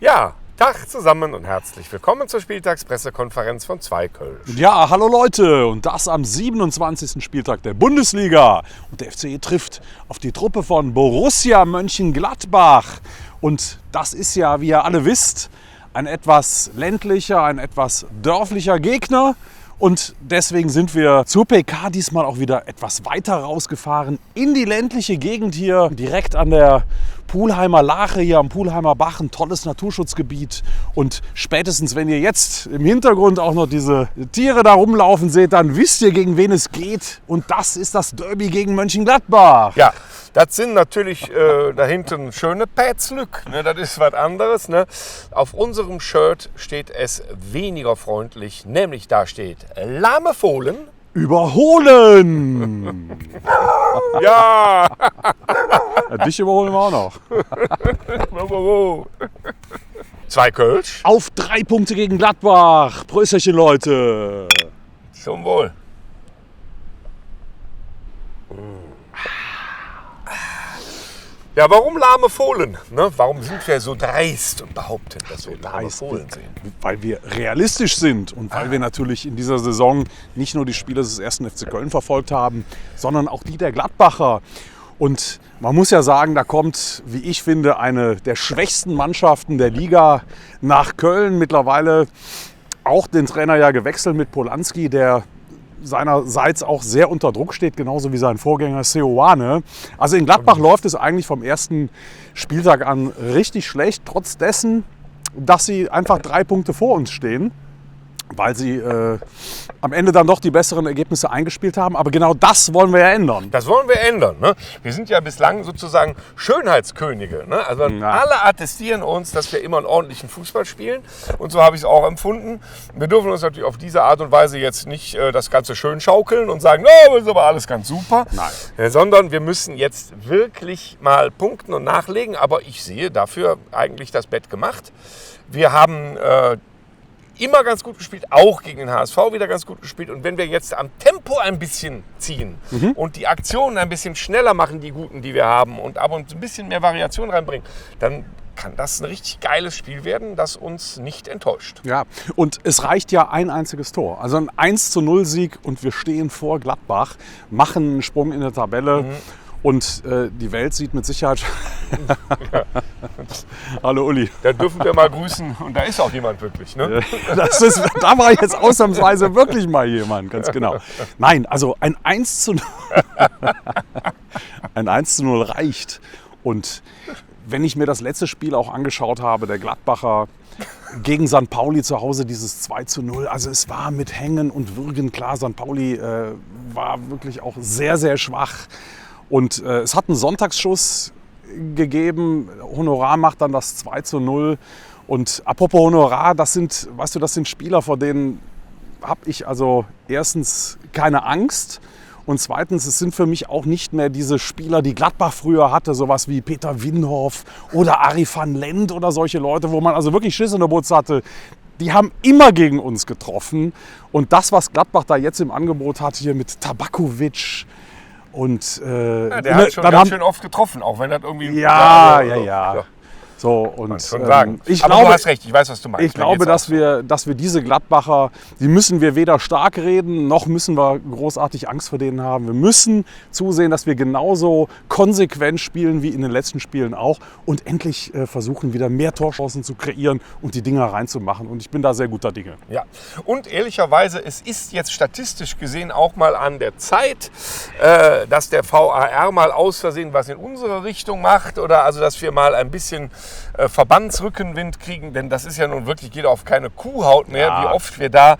Ja, Tag zusammen und herzlich willkommen zur Spieltagspressekonferenz von 2 Köln. Ja, hallo Leute, und das am 27. Spieltag der Bundesliga. Und der FCE trifft auf die Truppe von Borussia Mönchengladbach. Und das ist ja, wie ihr alle wisst, ein etwas ländlicher, ein etwas dörflicher Gegner. Und deswegen sind wir zur PK diesmal auch wieder etwas weiter rausgefahren in die ländliche Gegend hier, direkt an der Pulheimer Lache, hier am Pulheimer Bach, ein tolles Naturschutzgebiet. Und spätestens, wenn ihr jetzt im Hintergrund auch noch diese Tiere da rumlaufen seht, dann wisst ihr, gegen wen es geht. Und das ist das Derby gegen Mönchengladbach. Ja, das sind natürlich da hinten schöne Pätzlück, ne? Das ist was anderes. Ne? Auf unserem Shirt steht es weniger freundlich, nämlich da steht lahme Fohlen. Überholen! Ja! Dich überholen wir auch noch. 2 Kölsch. Auf 3 Punkte gegen Gladbach. Prösterchen, Leute. Zum Wohl. Ja, warum lahme Fohlen? Ne? Warum sind wir so dreist und behaupten, dass wir lahme Fohlen sehen? Weil wir realistisch sind und weil wir natürlich in dieser Saison nicht nur die Spiele des 1. FC Köln verfolgt haben, sondern auch die der Gladbacher. Und man muss ja sagen, da kommt, wie ich finde, eine der schwächsten Mannschaften der Liga nach Köln. Mittlerweile auch den Trainer ja gewechselt mit Polanski, der seinerseits auch sehr unter Druck steht, genauso wie sein Vorgänger Seoane. Also in Gladbach läuft es eigentlich vom ersten Spieltag an richtig schlecht, trotz dessen, dass sie einfach 3 Punkte vor uns stehen, weil sie am Ende dann doch die besseren Ergebnisse eingespielt haben. Aber genau das wollen wir ja ändern. Das wollen wir ändern. Ne? Wir sind ja bislang sozusagen Schönheitskönige. Ne? Also alle attestieren uns, dass wir immer einen ordentlichen Fußball spielen. Und so habe ich es auch empfunden. Wir dürfen uns natürlich auf diese Art und Weise jetzt nicht das Ganze schön schaukeln und sagen, no, das ist aber alles ganz super. Nein. Sondern wir müssen jetzt wirklich mal punkten und nachlegen. Aber ich sehe dafür eigentlich das Bett gemacht. Wir haben immer ganz gut gespielt, auch gegen den HSV wieder ganz gut gespielt. Und wenn wir jetzt am Tempo ein bisschen ziehen und die Aktionen ein bisschen schneller machen, die guten, die wir haben, und aber ein bisschen mehr Variation reinbringen, dann kann das ein richtig geiles Spiel werden, das uns nicht enttäuscht. Ja, und es reicht ja ein einziges Tor. Also ein 1:0-Sieg und wir stehen vor Gladbach, machen einen Sprung in der Tabelle. Und die Welt sieht mit Sicherheit... Hallo Uli. Da dürfen wir mal grüßen und da ist auch jemand wirklich. Ne? Da war jetzt ausnahmsweise wirklich mal jemand, ganz genau. Nein, also ein 1:0 ein 1:0 reicht. Und wenn ich mir das letzte Spiel auch angeschaut habe, der Gladbacher gegen St. Pauli zu Hause, dieses 2:0, also es war mit Hängen und Würgen klar, St. Pauli war wirklich auch sehr, sehr schwach. Und es hat einen Sonntagsschuss gegeben. Honorar macht dann das 2:0. Und apropos Honorar, das sind Spieler, vor denen habe ich also erstens keine Angst. Und zweitens, es sind für mich auch nicht mehr diese Spieler, die Gladbach früher hatte, sowas wie Peter Winhoff oder Arie van Lent oder solche Leute, wo man also wirklich Schiss in der Butz hatte. Die haben immer gegen uns getroffen. Und das, was Gladbach da jetzt im Angebot hat, hier mit Tabakovic, und der hat schon ganz schön oft getroffen, auch wenn das irgendwie... Ja. So, und man schon sagen. Ich aber glaube, du hast recht, ich weiß, was du meinst. Ich glaube, dass wir diese Gladbacher, die müssen wir weder stark reden, noch müssen wir großartig Angst vor denen haben. Wir müssen zusehen, dass wir genauso konsequent spielen wie in den letzten Spielen auch und endlich versuchen, wieder mehr Torchancen zu kreieren und die Dinger reinzumachen. Und ich bin da sehr guter Dinge. Ja, und ehrlicherweise, es ist jetzt statistisch gesehen auch mal an der Zeit, dass der VAR mal aus Versehen was in unsere Richtung macht oder also, dass wir mal ein bisschen Verbandsrückenwind kriegen, denn das ist ja nun wirklich, geht auf keine Kuhhaut mehr, wie oft wir da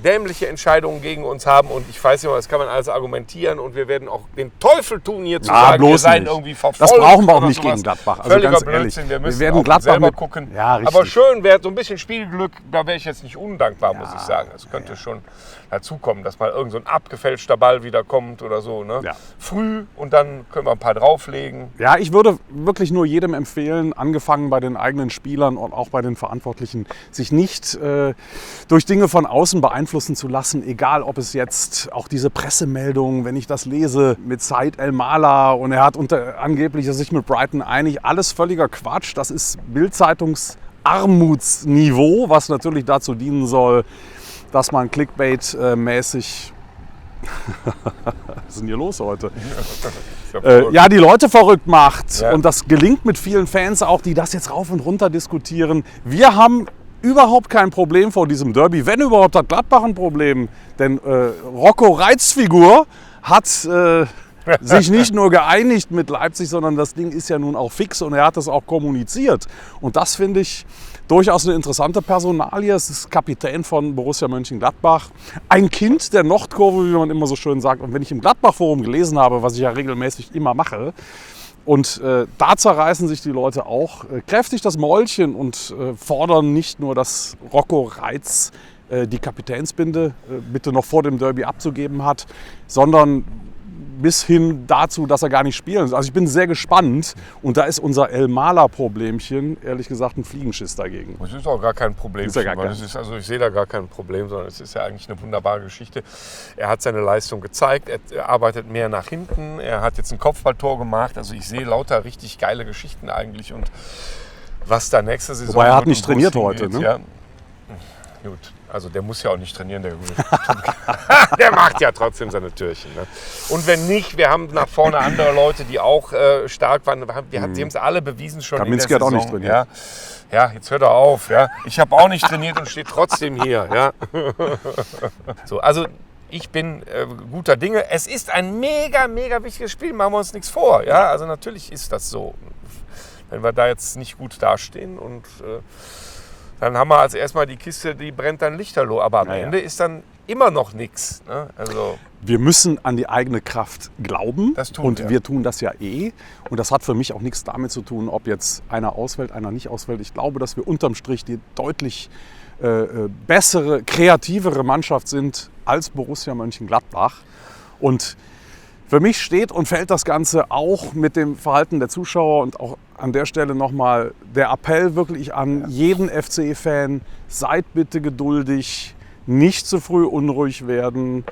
dämliche Entscheidungen gegen uns haben und ich weiß nicht mal, das kann man alles argumentieren und wir werden auch den Teufel tun, hier zu sagen, wir seien irgendwie verfolgt. Das brauchen wir auch nicht gegen Gladbach. Also völliger ganz Blödsinn, wir müssen werden auch Gladbach selber gucken. Ja, aber schön wäre so ein bisschen Spielglück, da wäre ich jetzt nicht undankbar, muss ich sagen. Es könnte schon dazukommen, dass mal irgend so ein abgefälschter Ball wieder kommt oder so. Ne? Ja. Früh und dann können wir ein paar drauflegen. Ja, ich würde wirklich nur jedem empfehlen, angefangen bei den eigenen Spielern und auch bei den Verantwortlichen, sich nicht durch Dinge von außen beeinflussen zu lassen, egal ob es jetzt auch diese Pressemeldungen, wenn ich das lese, mit Said El-Mala und er hat angeblich sich mit Brighton einig, alles völliger Quatsch, das ist Bild-Zeitungs Armutsniveau, was natürlich dazu dienen soll, dass man Clickbait-mäßig... Was ist denn hier los heute? Ja, die Leute verrückt macht. Ja. Und das gelingt mit vielen Fans auch, die das jetzt rauf und runter diskutieren. Wir haben überhaupt kein Problem vor diesem Derby. Wenn überhaupt, hat Gladbach ein Problem. Denn Rocco Reitz-Figur hat sich nicht nur geeinigt mit Leipzig, sondern das Ding ist ja nun auch fix und er hat das auch kommuniziert. Und das finde ich durchaus eine interessante Personalie. Es ist Kapitän von Borussia Mönchengladbach. Ein Kind der Nordkurve, wie man immer so schön sagt. Und wenn ich im Gladbach-Forum gelesen habe, was ich ja regelmäßig immer mache, und da zerreißen sich die Leute auch kräftig das Mäulchen und fordern nicht nur, dass Rocco Reitz die Kapitänsbinde bitte noch vor dem Derby abzugeben hat, sondern bis hin dazu, dass er gar nicht spielen soll. Also ich bin sehr gespannt und da ist unser El-Mala-Problemchen, ehrlich gesagt, ein Fliegenschiss dagegen. Das ist auch gar kein Problem. Ist ja gar kein. Also ich sehe da gar kein Problem, sondern es ist ja eigentlich eine wunderbare Geschichte. Er hat seine Leistung gezeigt, er arbeitet mehr nach hinten, er hat jetzt ein Kopfballtor gemacht. Also ich sehe lauter richtig geile Geschichten eigentlich und was da nächste Saison... Wobei er hat nicht trainiert heute, ne? Ja. Gut, also der muss ja auch nicht trainieren, der der macht ja trotzdem seine Türchen. Ne? Und wenn nicht, wir haben nach vorne andere Leute, die auch stark waren. Sie haben es alle bewiesen schon. Kaminski hat auch nicht trainiert. Ja, jetzt hört er auf. Ja? Ich habe auch nicht trainiert und stehe trotzdem hier. Ja? So, also ich bin guter Dinge. Es ist ein mega, mega wichtiges Spiel, machen wir uns nichts vor. Ja? Also natürlich ist das so. Wenn wir da jetzt nicht gut dastehen und... dann haben wir als erstmal die Kiste, die brennt dann lichterloh. Aber am Ende ist dann immer noch nichts. Ne? Also wir müssen an die eigene Kraft glauben. Das tun und wir. Wir tun das ja eh. Und das hat für mich auch nichts damit zu tun, ob jetzt einer ausfällt, einer nicht ausfällt. Ich glaube, dass wir unterm Strich die deutlich bessere, kreativere Mannschaft sind als Borussia Mönchengladbach. Und für mich steht und fällt das Ganze auch mit dem Verhalten der Zuschauer und auch an der Stelle nochmal der Appell wirklich an jeden FC-Fan, seid bitte geduldig, nicht zu früh unruhig werden.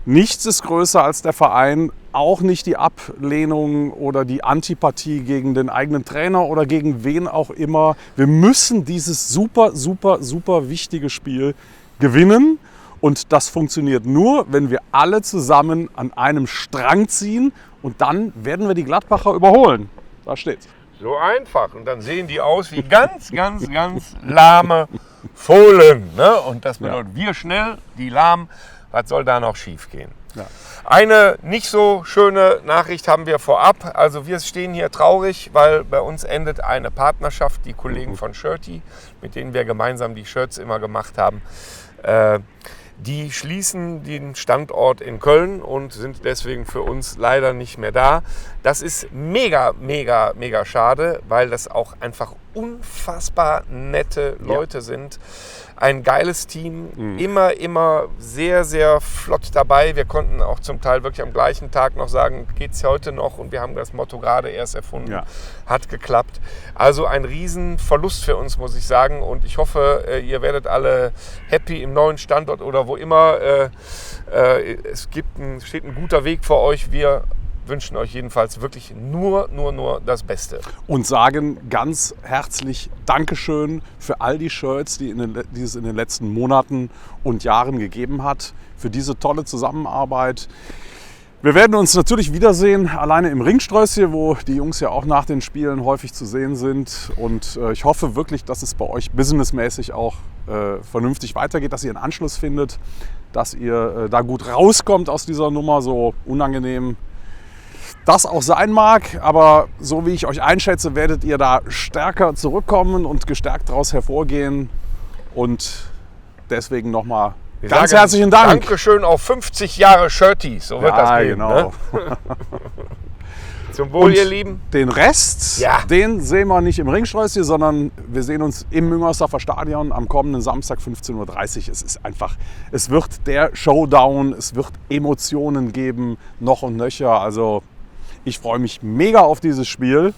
Nichts ist größer als der Verein, auch nicht die Ablehnung oder die Antipathie gegen den eigenen Trainer oder gegen wen auch immer. Wir müssen dieses super, super, super wichtige Spiel gewinnen. Und das funktioniert nur, wenn wir alle zusammen an einem Strang ziehen und dann werden wir die Gladbacher überholen. Da steht's. so einfach. Und dann sehen die aus wie ganz, ganz, ganz lahme Fohlen. Ne? Und das bedeutet, wir schnell, die lahm. Was soll da noch schief gehen? Ja. Eine nicht so schöne Nachricht haben wir vorab. Also wir stehen hier traurig, weil bei uns endet eine Partnerschaft. Die Kollegen von Shirty, mit denen wir gemeinsam die Shirts immer gemacht haben, die schließen den Standort in Köln und sind deswegen für uns leider nicht mehr da. Das ist mega, mega, mega schade, weil das auch einfach unfassbar nette Leute sind. Ein geiles Team, immer sehr, sehr flott dabei. Wir konnten auch zum Teil wirklich am gleichen Tag noch sagen, geht's heute noch? Und wir haben das Motto gerade erst erfunden. Ja. Hat geklappt. Also ein Riesenverlust für uns, muss ich sagen. Und ich hoffe, ihr werdet alle happy im neuen Standort oder wo immer. Es steht ein guter Weg vor euch. Wir wünschen euch jedenfalls wirklich nur das Beste. Und sagen ganz herzlich Dankeschön für all die Shirts, die es in den letzten Monaten und Jahren gegeben hat, für diese tolle Zusammenarbeit. Wir werden uns natürlich wiedersehen, alleine im Ringströßchen, wo die Jungs ja auch nach den Spielen häufig zu sehen sind. Und ich hoffe wirklich, dass es bei euch businessmäßig auch vernünftig weitergeht, dass ihr einen Anschluss findet, dass ihr da gut rauskommt aus dieser Nummer, so unangenehm das auch sein mag, aber so wie ich euch einschätze, werdet ihr da stärker zurückkommen und gestärkt daraus hervorgehen. Und deswegen nochmal ganz herzlichen Dank. Dankeschön auf 50 Jahre Shirty, so wird das gehen. Genau. Ne? Zum Wohl, ihr Lieben. Den Rest, den sehen wir nicht im Ringströßchen, sondern wir sehen uns im Müngersdorfer Stadion am kommenden Samstag 15:30 Uhr. Es ist einfach, es wird der Showdown, es wird Emotionen geben, noch und nöcher. Also ich freue mich mega auf dieses Spiel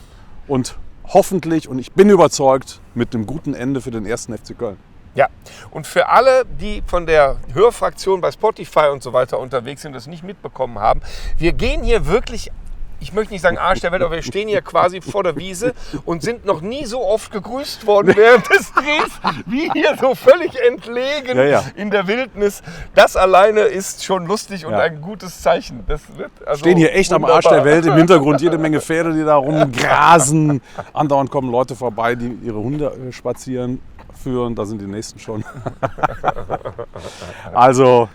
und hoffentlich, und ich bin überzeugt, mit einem guten Ende für den 1. FC Köln. Ja, und für alle, die von der Hörfraktion bei Spotify und so weiter unterwegs sind und das nicht mitbekommen haben, wir gehen hier wirklich ich möchte nicht sagen Arsch der Welt, aber wir stehen hier quasi vor der Wiese und sind noch nie so oft gegrüßt worden während des Drehs, wie hier so völlig entlegen in der Wildnis. Das alleine ist schon lustig und ein gutes Zeichen. Das wird also stehen hier echt wunderbar. am Arsch der Welt, im Hintergrund jede Menge Pferde, die da rumgrasen. Andauernd kommen Leute vorbei, die ihre Hunde spazieren führen. Da sind die nächsten schon. Also,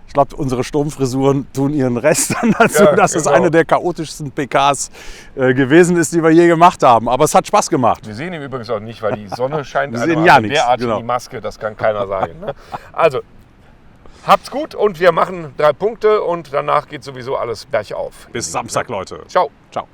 ich glaube, unsere Sturmfrisuren tun ihren Rest dann dazu, dass es eine der chaotischsten PKs gewesen ist, die wir je gemacht haben. Aber es hat Spaß gemacht. Wir sehen ihn übrigens auch nicht, weil die Sonne scheint. Wir sehen ja nichts. Derartig in die Maske, das kann keiner sagen. Ne? Also, habt's gut und wir machen 3 Punkte und danach geht sowieso alles bergauf. Bis Samstag, Leute. Ciao. Ciao.